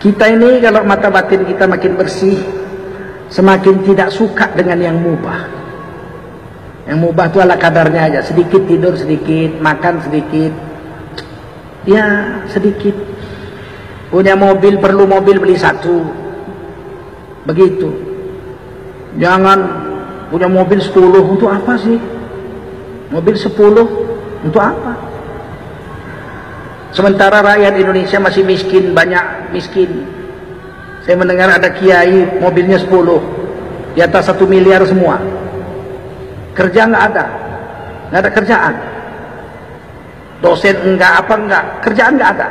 Kita ini kalau mata batin kita makin bersih, semakin tidak suka dengan yang mubah. Yang mubah itu ala kadarnya aja, sedikit tidur sedikit, makan sedikit, ya sedikit. Punya mobil, perlu mobil beli satu, begitu. Jangan punya mobil 10, untuk apa sih? Mobil 10 untuk apa? Sementara rakyat Indonesia masih miskin, banyak miskin. Saya mendengar ada kiai mobilnya 10, di atas 1 miliar semua. Kerja nggak ada kerjaan. Dosen enggak, apa enggak, kerjaan nggak ada.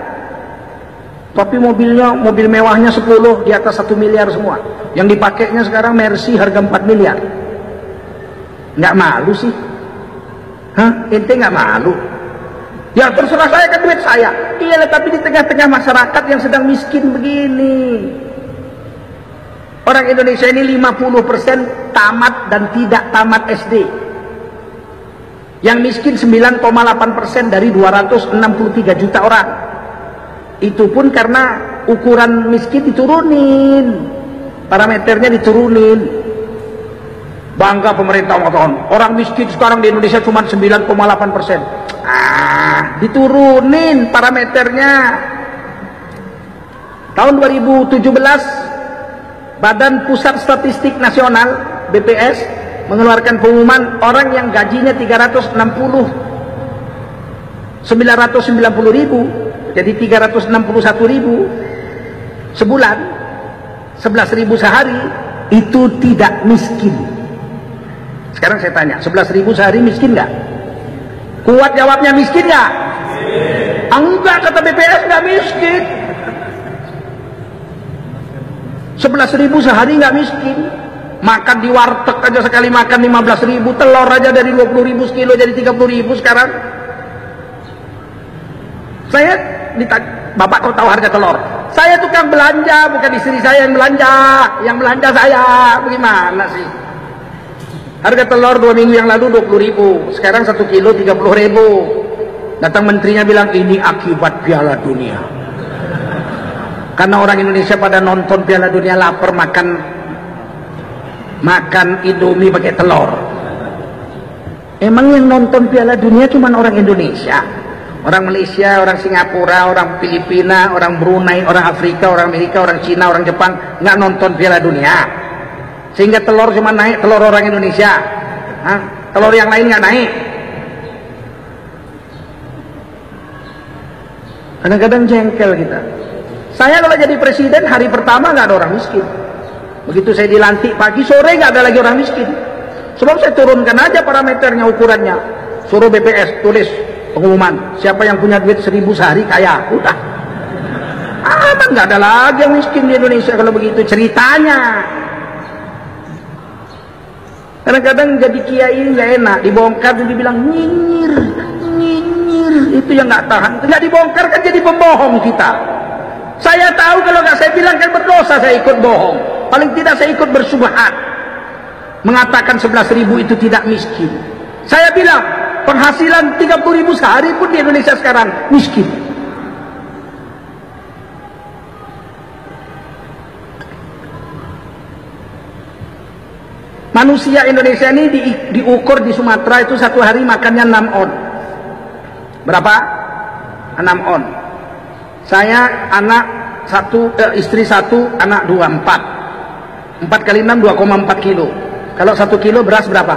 Tapi mobilnya, mobil mewahnya 10, di atas 1 miliar semua. Yang dipakainya sekarang Mercy harga 4 miliar. Nggak malu sih? Hah? Ente nggak malu? Ya terserah saya, kan duit saya. Iya, tapi di tengah-tengah masyarakat yang sedang miskin begini. Orang Indonesia ini 50% tamat dan tidak tamat SD. Yang miskin 9,8% dari 263 juta orang. Itu pun karena ukuran miskin diturunin, parameternya diturunin. Bangga pemerintah mengatakan orang miskin sekarang di Indonesia cuma 9,8%. Diturunin parameternya. Tahun 2017 Badan Pusat Statistik Nasional BPS mengeluarkan pengumuman orang yang gajinya 990 ribu jadi 361 ribu sebulan, 11 ribu sehari, itu tidak miskin. Sekarang saya tanya, 11 ribu sehari miskin nggak? Kuat jawabnya, miskin nggak? Enggak, kata BPS nggak miskin. 11 ribu sehari nggak miskin. Makan di warteg aja sekali makan 15 ribu, telur aja dari 20 ribu sekilo jadi 30 ribu sekarang. Saya ditanya, Bapak kau tahu harga telur? Saya tukang belanja, bukan istri saya yang belanja saya. Bagaimana sih? Harga telur 2 minggu yang lalu 20 ribu, sekarang 1 kilo 30 ribu. Datang menterinya bilang ini akibat Piala Dunia. Karena orang Indonesia pada nonton Piala Dunia lapar, makan Indomie pakai telur. Emang yang nonton Piala Dunia cuma orang Indonesia? Orang Malaysia, orang Singapura, orang Filipina, orang Brunei, orang Afrika, orang Amerika, orang Cina, orang Jepang nggak nonton Piala Dunia. Sehingga telur cuma naik telur orang Indonesia. Telur yang lain nggak naik. Kadang-kadang jengkel kita. Saya kalau jadi presiden hari pertama nggak ada orang miskin. Begitu saya dilantik pagi sore nggak ada lagi orang miskin. Sebab saya turunkan aja parameternya, ukurannya. Suruh BPS tulis pengumuman, siapa yang punya duit 1000 sehari kaya, udah aman, nggak ada lagi yang miskin di Indonesia kalau begitu ceritanya. Kadang-kadang jadi kiai nggak enak, dibongkar dan dibilang nyinyir, itu yang nggak tahan. Nggak dibongkar kan jadi pembohong kita. Saya tahu kalau nggak saya bilang kan berdosa, saya ikut bohong. Paling tidak saya ikut bersubhat, mengatakan 11 ribu itu tidak miskin. Saya bilang penghasilan 30 ribu sehari pun di Indonesia sekarang miskin. Manusia Indonesia ini diukur di Sumatera itu satu hari makannya 6 on. Berapa? 6 on. Saya anak istri 1, anak 2, 4. 4 kali 6 2,4 kilo. Kalau 1 kilo beras berapa?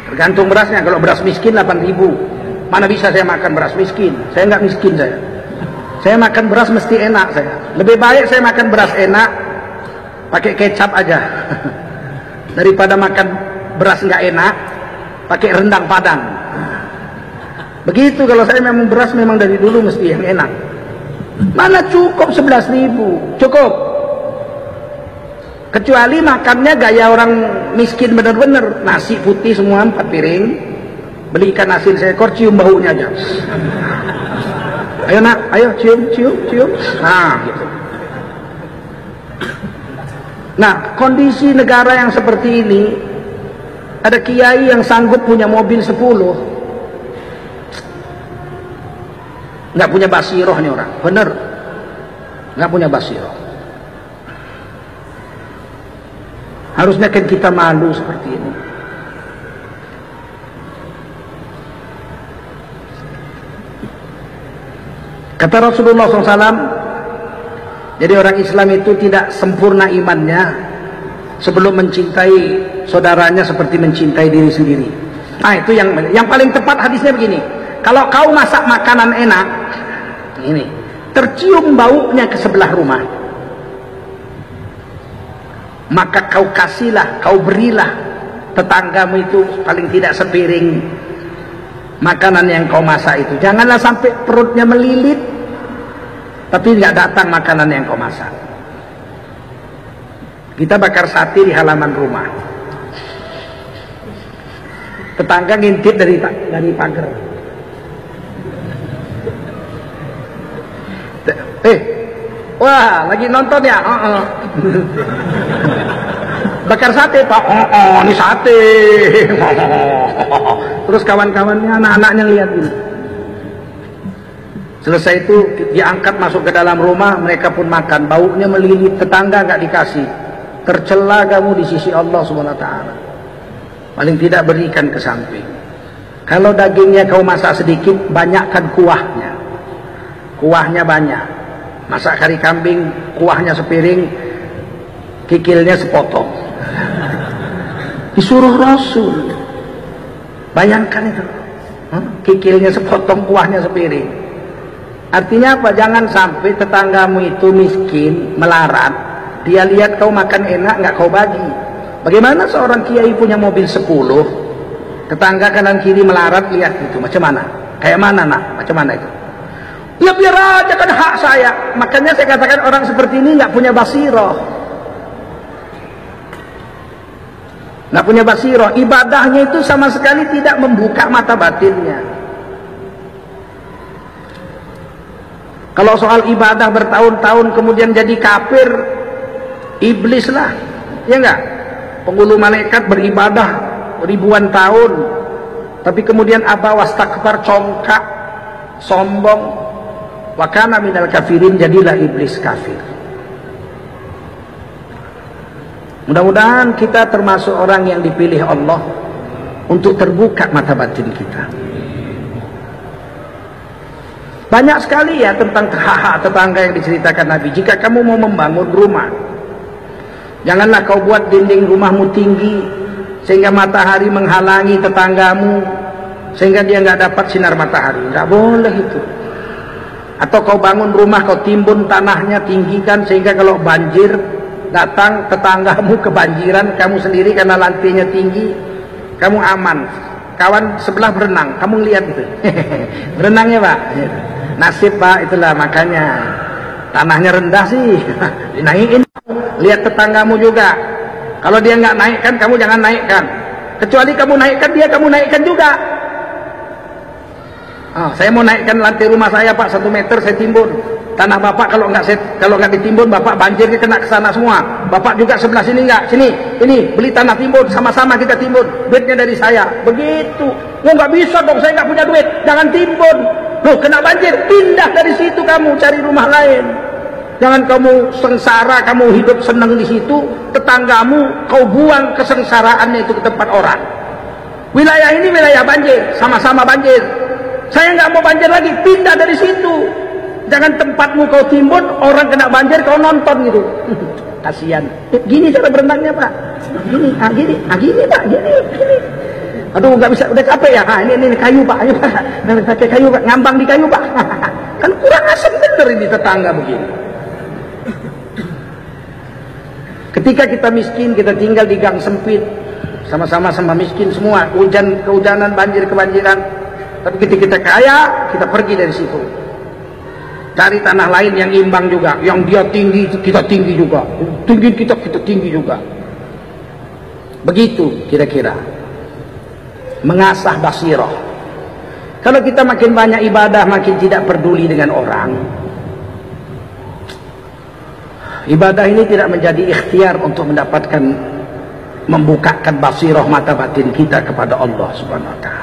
Tergantung berasnya. Kalau beras miskin 8.000. Mana bisa saya makan beras miskin? Saya nggak miskin saya. Saya makan beras mesti enak saya. Lebih baik saya makan beras enak pakai kecap aja daripada makan beras nggak enak pakai rendang Padang. Begitu kalau saya memang beras memang dari dulu mesti yang enak. Mana cukup 11 ribu? Cukup. Kecuali makannya gaya orang miskin bener-bener, nasi putih semua 4 piring, beli ikan asin seekor, cium baunya aja. Ayo nak, ayo cium. Nah, gitu. Nah, kondisi negara yang seperti ini, ada kiai yang sanggup punya mobil 10. nggak punya basiroh nih orang, bener, nggak punya basiroh. Harusnya kan kita malu seperti ini. Kata Rasulullah SAW, jadi orang Islam itu tidak sempurna imannya sebelum mencintai saudaranya seperti mencintai diri sendiri. Nah itu yang paling tepat hadisnya begini. Kalau kau masak makanan enak, ini tercium baunya ke sebelah rumah, maka kau kasihlah, kau berilah tetanggamu itu paling tidak sepiring makanan yang kau masak itu. Janganlah sampai perutnya melilit tapi nggak datang makanan yang kau masak. Kita bakar sate di halaman rumah, tetangga ngintip dari pagar. Wah, lagi nonton ya? Bakar sate, Pak. Ini sate. Terus kawan-kawannya, anak-anaknya lihat ini. Selesai itu diangkat masuk ke dalam rumah, mereka pun makan. Baunya melilit, tetangga nggak dikasih. Tercela kamu di sisi Allah SWT. Paling tidak berikan ke samping. Kalau dagingnya kau masak sedikit, banyakkan kuahnya. Kuahnya banyak. Masak kari kambing, kuahnya sepiring, kikilnya sepotong. Disuruh Rasul. Bayangkan itu. Kikilnya sepotong, kuahnya sepiring. Artinya apa? Jangan sampai tetanggamu itu miskin, melarat. Dia lihat kau makan enak, nggak kau bagi. Bagaimana seorang kiai punya mobil 10, tetangga kanan kiri melarat, lihat itu macam mana? Kayak mana nak? Macam mana itu? Ya biar aja, kan hak saya. Makanya saya katakan orang seperti ini nggak punya basiroh. Nggak punya basiroh. Ibadahnya itu sama sekali tidak membuka mata batinnya. Kalau soal ibadah bertahun-tahun kemudian jadi kafir, iblis lah, ya enggak? Penghulu malaikat beribadah ribuan tahun, tapi kemudian aba wastakbar, congkak, sombong, wa kana minal kafirin, jadilah iblis kafir. Mudah-mudahan kita termasuk orang yang dipilih Allah untuk terbuka mata batin kita. Banyak sekali ya tentang hak-hak tetangga yang diceritakan Nabi. Jika kamu mau membangun rumah, janganlah kau buat dinding rumahmu tinggi sehingga matahari menghalangi tetanggamu, sehingga dia nggak dapat sinar matahari. Nggak boleh itu. Atau kau bangun rumah, kau timbun tanahnya, tinggikan sehingga kalau banjir datang tetanggamu kebanjiran, kamu sendiri karena lantainya tinggi, kamu aman. Kawan sebelah berenang, kamu lihat itu. Berenangnya Pak, nasib Pak, itulah makanya tanahnya rendah sih. Dinaikin. Lihat tetanggamu juga. Kalau dia nggak naikkan, kamu jangan naikkan. Kecuali kamu naikkan dia, kamu naikkan juga. Oh, saya mau naikkan lantai rumah saya Pak 1 meter, saya timbun. Tanah Bapak kalau nggak ditimbun, Bapak banjirnya kena ke sana semua. Bapak juga sebelah sini nggak? Sini, ini beli tanah timbun, sama-sama kita timbun. Duitnya dari saya. Begitu. Oh, nggak bisa dong, saya nggak punya duit. Jangan timbun. Loh, kena banjir, pindah dari situ kamu, cari rumah lain. Jangan kamu sengsara, kamu hidup senang di situ, tetanggamu kau buang kesengsaraannya itu ke tempat orang. Wilayah ini wilayah banjir, sama-sama banjir. Saya nggak mau banjir lagi, pindah dari situ. Jangan tempatmu kau timbun, orang kena banjir kau nonton gitu. Kasihan. Gini cara berenangnya Pak. Gini Pak, gini. Aduh nggak bisa, udah capek ya. Ini kayu Pak, ayo Pak. Pakai kayu Pak, ngambang di kayu Pak. Kan kurang asem bener ini tetangga begini. Ketika kita miskin, kita tinggal di gang sempit, sama-sama miskin semua, kehujanan, banjir, kebanjiran. Tapi ketika kita kaya, kita pergi dari situ. Cari tanah lain yang imbang juga, yang dia tinggi, kita tinggi juga. Tinggi kita tinggi juga. Begitu kira-kira. Mengasah basirah. Kalau kita makin banyak ibadah, makin tidak peduli dengan orang. Ibadah ini tidak menjadi ikhtiar untuk mendapatkan, membukakan basirah mata batin kita kepada Allah Subhanahu wa ta'ala.